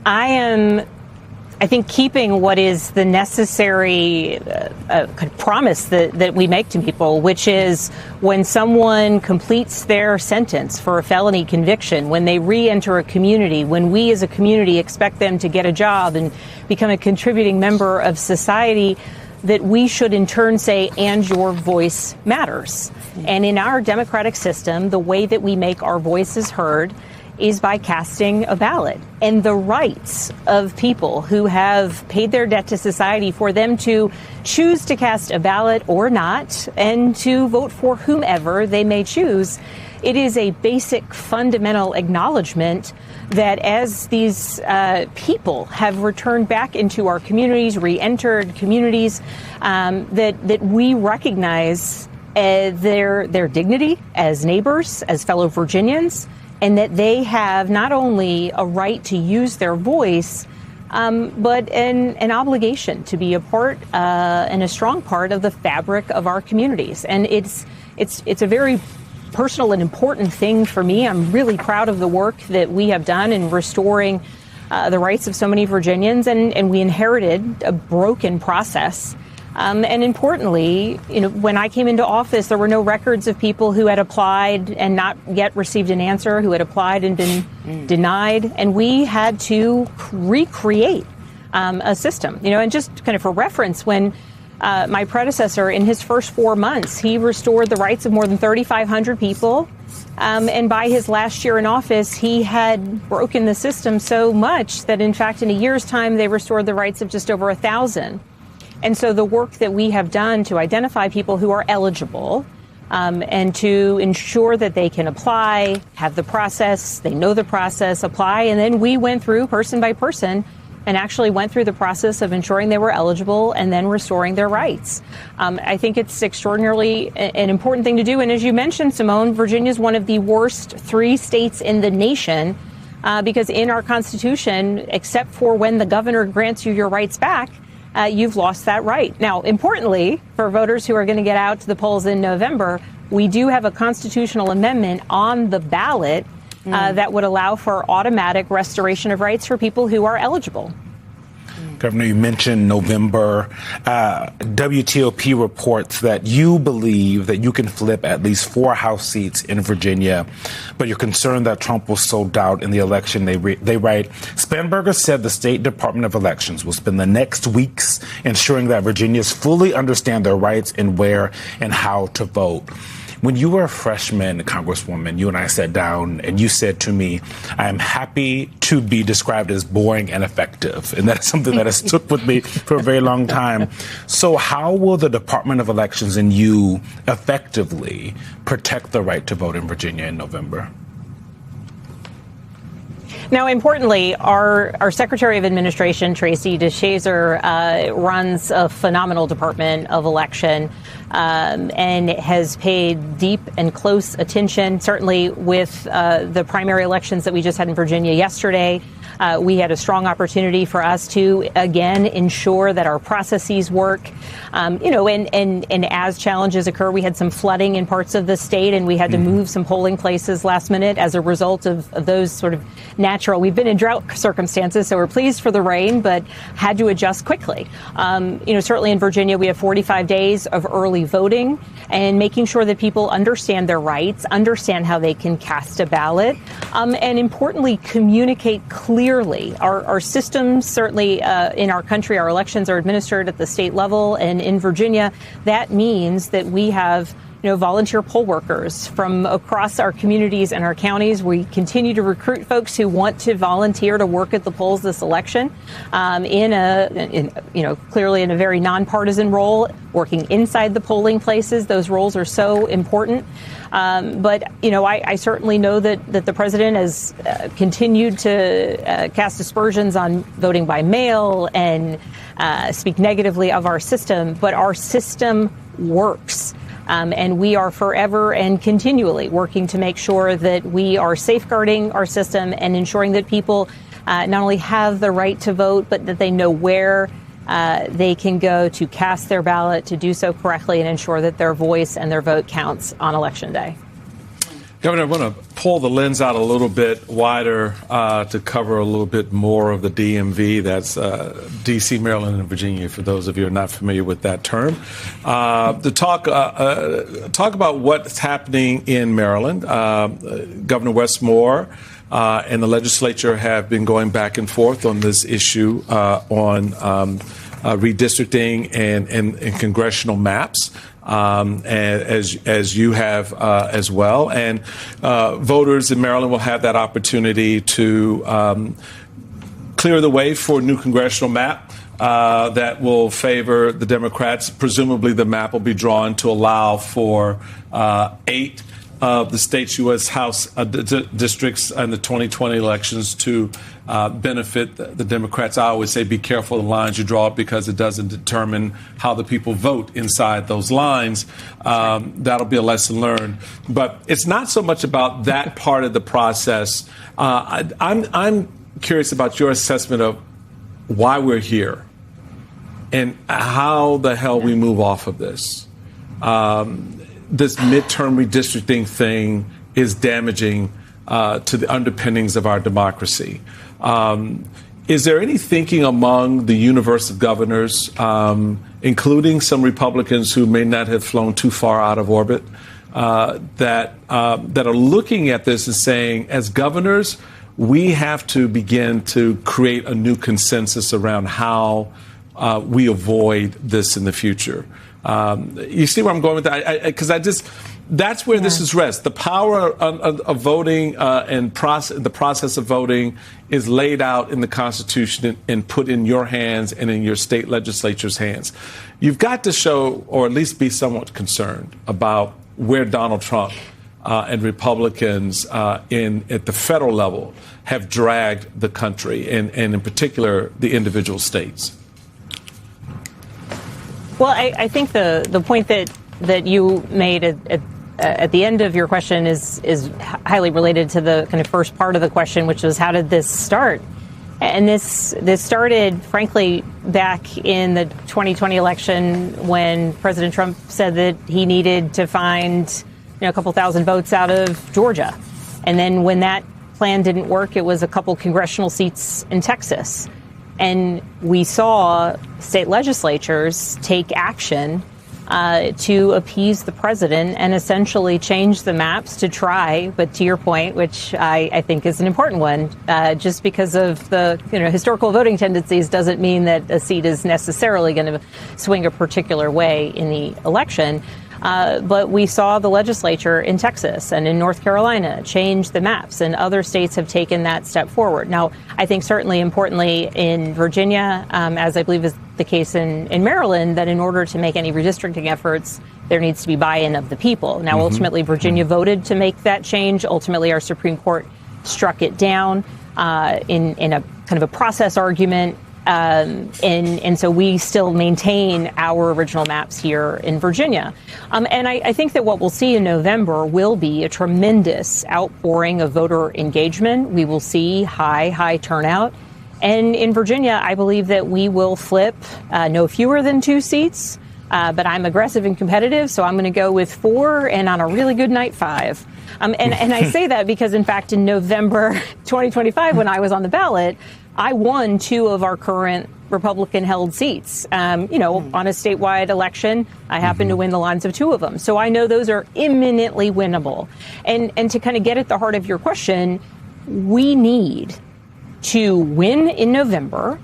I think keeping what is the necessary kind of promise that we make to people, which is when someone completes their sentence for a felony conviction, when they re-enter a community, when we as a community expect them to get a job and become a contributing member of society, that we should in turn say, and your voice matters. And in our democratic system, the way that we make our voices heard is by casting a ballot. And the rights of people who have paid their debt to society, for them to choose to cast a ballot or not, and to vote for whomever they may choose, it is a basic fundamental acknowledgement that as these people have returned back into our communities, re-entered communities, that we recognize their dignity as neighbors, as fellow Virginians, and that they have not only a right to use their voice, but an obligation to be a part and a strong part of the fabric of our communities. And it's a very personal and important thing for me. I'm really proud of the work that we have done in restoring the rights of so many Virginians, and we inherited a broken process. And importantly, when I came into office, there were no records of people who had applied and not yet received an answer, who had applied and been denied. And we had to recreate a system, and just kind of for reference, when my predecessor, in his first 4 months, he restored the rights of more than 3,500 people. And by his last year in office, he had broken the system so much that, in fact, in a year's time, they restored the rights of just over 1,000. And so the work that we have done to identify people who are eligible and to ensure that they can apply, have the process, they know the process, apply, and then we went through person by person and actually went through the process of ensuring they were eligible and then restoring their rights. I think it's extraordinarily an important thing to do. And as you mentioned, Simone, Virginia is one of the worst 3 states in the nation because in our Constitution, except for when the governor grants you your rights back, you've lost that right. Now, importantly, for voters who are going to get out to the polls in November, we do have a constitutional amendment on the ballot that would allow for automatic restoration of rights for people who are eligible. Governor, you mentioned November. WTOP reports that you believe that you can flip at least 4 House seats in Virginia, but you're concerned that Trump will sow doubt in the election. They write, Spanberger said the State Department of Elections will spend the next weeks ensuring that Virginians fully understand their rights and where and how to vote. When you were a freshman, Congresswoman, you and I sat down and you said to me, I am happy to be described as boring and effective. And that's something that has stuck with me for a very long time. So how will the Department of Elections and you effectively protect the right to vote in Virginia in November? Now, importantly, our Secretary of Administration, Tracy DeShazer, runs a phenomenal Department of Election and has paid deep and close attention, certainly with the primary elections that we just had in Virginia yesterday. We had a strong opportunity for us to, again, ensure that our processes work. And as challenges occur, we had some flooding in parts of the state, and we had to move some polling places last minute as a result of those sort of natural. We've been in drought circumstances, so we're pleased for the rain, but had to adjust quickly. Certainly in Virginia, we have 45 days of early voting and making sure that people understand their rights, understand how they can cast a ballot, and importantly, communicate clearly. Our systems, certainly in our country, our elections are administered at the state level, and in Virginia, that means that we have volunteer poll workers from across our communities and our counties. We continue to recruit folks who want to volunteer to work at the polls this election clearly in a very nonpartisan role, working inside the polling places. Those roles are so important. But I certainly know that the president has continued to cast aspersions on voting by mail and speak negatively of our system. But our system works. And we are forever and continually working to make sure that we are safeguarding our system and ensuring that people not only have the right to vote, but that they know where they can go to cast their ballot, to do so correctly and ensure that their voice and their vote counts on Election Day. Governor, I want to pull the lens out a little bit wider to cover a little bit more of the DMV. That's D.C., Maryland, and Virginia, for those of you who are not familiar with that term. To talk about what's happening in Maryland. Governor Wes Moore and the legislature have been going back and forth on this issue on redistricting and congressional maps. As you have as well. And voters in Maryland will have that opportunity to clear the way for a new congressional map that will favor the Democrats. Presumably the map will be drawn to allow for 8 of the state's U.S. House districts in the 2020 elections to benefit the Democrats. I always say be careful of the lines you draw because it doesn't determine how the people vote inside those lines. That'll be a lesson learned. But it's not so much about that part of the process. I'm curious about your assessment of why we're here and how the hell we move off of this. This midterm redistricting thing is damaging to the underpinnings of our democracy. Is there any thinking among the universe of governors, including some Republicans who may not have flown too far out of orbit, that are looking at this and saying, as governors, we have to begin to create a new consensus around how we avoid this in the future? You see where I'm going with that? Because that's where this is rest. The power of voting and the process of voting is laid out in the Constitution and put in your hands and in your state legislature's hands. You've got to show, or at least be somewhat concerned about where Donald Trump and Republicans at the federal level have dragged the country and in particular the individual states. Well, I think the point that you made at the end of your question is highly related to the kind of first part of the question, which was how did this start? And this started, frankly, back in the 2020 election when President Trump said that he needed to find a couple thousand votes out of Georgia. And then when that plan didn't work, it was a couple congressional seats in Texas. And we saw state legislatures take action to appease the president and essentially change the maps to try. But to your point, which I think is an important one, just because of the historical voting tendencies doesn't mean that a seat is necessarily going to swing a particular way in the election. But we saw the legislature in Texas and in North Carolina change the maps, and other states have taken that step forward. Now, I think certainly importantly in Virginia, as I believe is the case in Maryland, that in order to make any redistricting efforts, there needs to be buy-in of the people. Now, ultimately, Virginia voted to make that change. Ultimately, our Supreme Court struck it down in a kind of a process argument. And so we still maintain our original maps here in Virginia. And I think that what we'll see in November will be a tremendous outpouring of voter engagement. We will see high turnout. And in Virginia, I believe that we will flip no fewer than 2 seats. But I'm aggressive and competitive, so I'm going to go with 4 and on a really good night 5. And I say that because, in fact, in November 2025, when I was on the ballot, I won 2 of our current Republican-held seats. On a statewide election, I happened to win the lines of 2 of them. So I know those are imminently winnable. And to kind of get at the heart of your question, we need to win in November,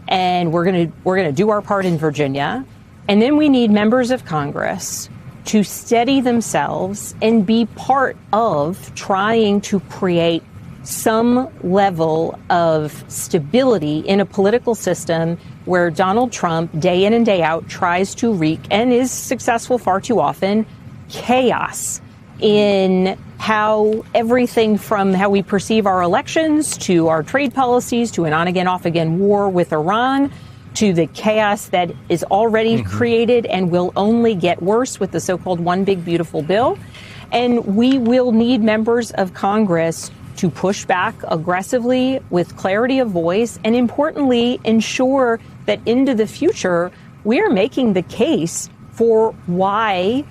and we're going to do our part in Virginia. And then we need members of Congress to steady themselves and be part of trying to create some level of stability in a political system where Donald Trump, day in and day out, tries to wreak, and is successful far too often, chaos in how everything from how we perceive our elections to our trade policies to an on-again, off-again war with Iran to the chaos that is already created and will only get worse with the so-called One Big Beautiful Bill. And we will need members of Congress to push back aggressively with clarity of voice and, importantly, ensure that into the future we are making the case for why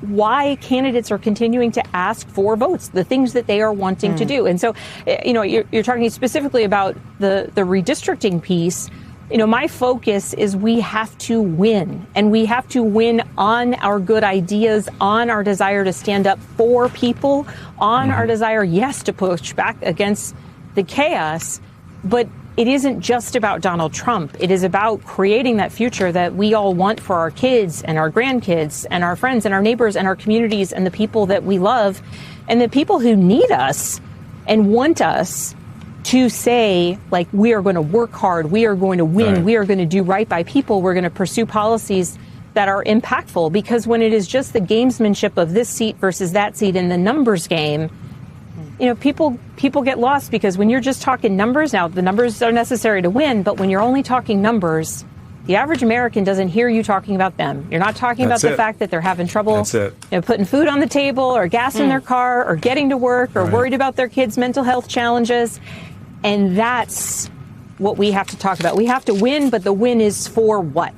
why candidates are continuing to ask for votes, the things that they are wanting to do. And so, you're talking specifically about the redistricting piece. My focus is we have to win, and we have to win on our good ideas, on our desire to stand up for people, on our desire, yes, to push back against the chaos. But it isn't just about Donald Trump. It is about creating that future that we all want for our kids and our grandkids and our friends and our neighbors and our communities and the people that we love and the people who need us and want us to say, like, we are going to work hard, we are going to win, right. We are going to do right by people, we're going to pursue policies that are impactful. Because when it is just the gamesmanship of this seat versus that seat in the numbers game, people get lost, because when you're just talking numbers, now the numbers are necessary to win, but when you're only talking numbers, the average American doesn't hear you talking about them. You're not talking about the fact that they're having trouble putting food on the table or gas in their car or getting to work or worried about their kids' mental health challenges. And that's what we have to talk about. We have to win, but the win is for what?